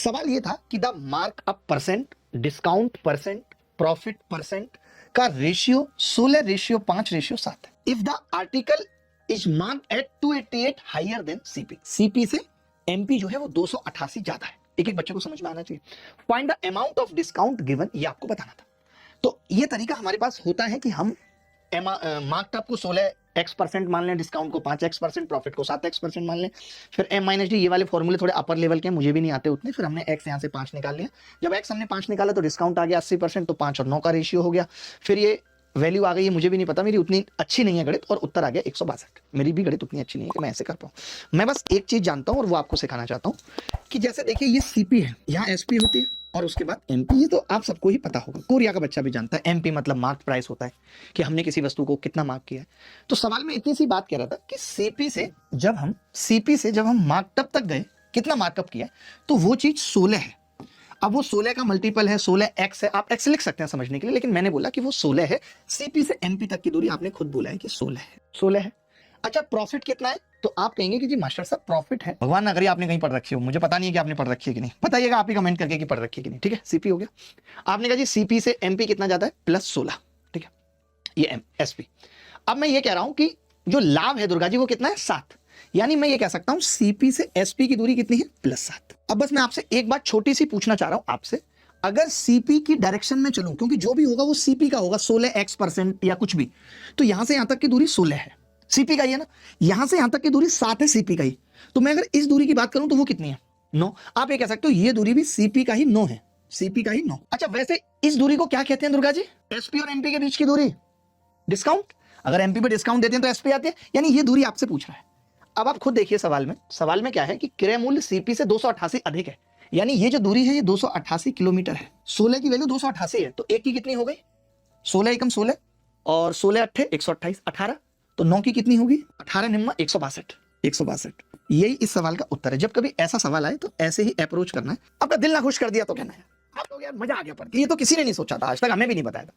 सवाल ये था कि the mark up percent, discount percent, profit percent का रेशियो 16:5:7 है। If the article is marked at 288 higher than CP, CP से एमपी जो है वो 288 ज्यादा है। एक एक बच्चे को समझ में आना चाहिए। Find the amount of discount given, ये आपको बताना था। तो ये तरीका हमारे पास होता है कि हम मार्कअप को 16x% मान लें, डिस्काउंट को 5x%, प्रॉफिट को 7x% मान लें। फिर m-d, ये वाले फॉर्मूले थोड़े अपर लेवल के हैं, मुझे भी नहीं आते उतने। फिर हमने x यहाँ से 5 निकाल लिया। जब x हमने 5 निकाला तो डिस्काउंट आ गया 80%, तो 5 और 9 का रेशियो हो गया। फिर ये वैल्यू आ गई है, मुझे भी नहीं पता, मेरी उतनी अच्छी नहीं है गणित, और उत्तर आ गया 162। मेरी भी गणित उतनी अच्छी नहीं है कि मैं ऐसे कर पाऊँ। मैं बस एक चीज जानता हूँ और वो आपको सिखाना चाहता हूँ कि जैसे देखिए ये सीपी है, यहाँ एसपी होती है और उसके बाद एमपी। ये तो आप सबको ही पता होगा, कोरिया का बच्चा भी जानता है। एमपी मतलब मार्क प्राइस होता है कि हमने किसी वस्तु को कितना मार्क किया है। तो सवाल में इतनी सी बात कह रहा था कि सीपी से जब हम मार्कअप तक गए, कितना मार्कअप किया, तो वो चीज 16 है। अब वो 16 का मल्टीपल है, 16x है। आप x लिख सकते हैं समझने के लिए, लेकिन मैंने बोला कि वो 16 है। सीपी से एमपी तक की दूरी आपने खुद बोला है कि 16 है। अच्छा, प्रॉफिट कितना है? तो आप कहेंगे कि जी मास्टर साहब प्रॉफिट है, भगवान ना करे आपने कहीं पढ़ रखी हो, मुझे पता नहीं है कि आपने पढ़ रखी है कि नहीं, बताइएगा आप ही कमेंट करके कि पढ़ रखी है कि नहीं। ठीक है, सीपी हो गया। आपने कहा जी सीपी से एमपी कितना जाता है, +16। ठीक है, ये एसपी। अब मैं ये कह रहा हूं कि जो लाभ है दुर्गा जी वो कितना है, 7। यानी मैं ये कह सकता हूं सीपी से एसपी की दूरी कितनी है, +7। अब बस मैं आपसे एक बात छोटी सी पूछना चाह रहा हूं आपसे, अगर सीपी की डायरेक्शन में चलूं, क्योंकि जो भी होगा वो सीपी का होगा, 16x% या कुछ भी, तो यहां से यहां तक की दूरी 16 है, सीपी का ही है ना। यहां से यहां तक की दूरी 7 है, सीपी का ही। तो मैं अगर इस दूरी की बात करूं तो वो कितनी है, 9। आप ये कह सकते हो ये दूरी भी सीपी का ही 9 है, सीपी का ही 9। अच्छा, वैसे इस दूरी को क्या कहते हैं दुर्गा जी, एसपी और एमपी के बीच की दूरी, डिस्काउंट। अगर एमपी पे डिस्काउंट देते हैं तो एसपी आती है, यानी ये दूरी आपसे पूछ रहा है। अब आप खुद देखिए सवाल में क्या है कि क्रय मूल्य सीपी से 288 अधिक है, यानी ये जो दूरी है ये 288 किलोमीटर है। 16 की वैल्यू 288 है, तो एक की कितनी हो गई, 16 एकम 16 और 16 अट्ठे 128, 18, तो 9 की कितनी होगी, 18 निम्मा 162। यही इस सवाल का उत्तर है। जब कभी ऐसा सवाल आए तो ऐसे ही अप्रोच करना है। आपका दिल ना खुश कर दिया तो कहना है आप लोग यार मजा आ गया पढ़ के, ये तो किसी ने नहीं सोचा था आज तक, हमें भी नहीं बताया था।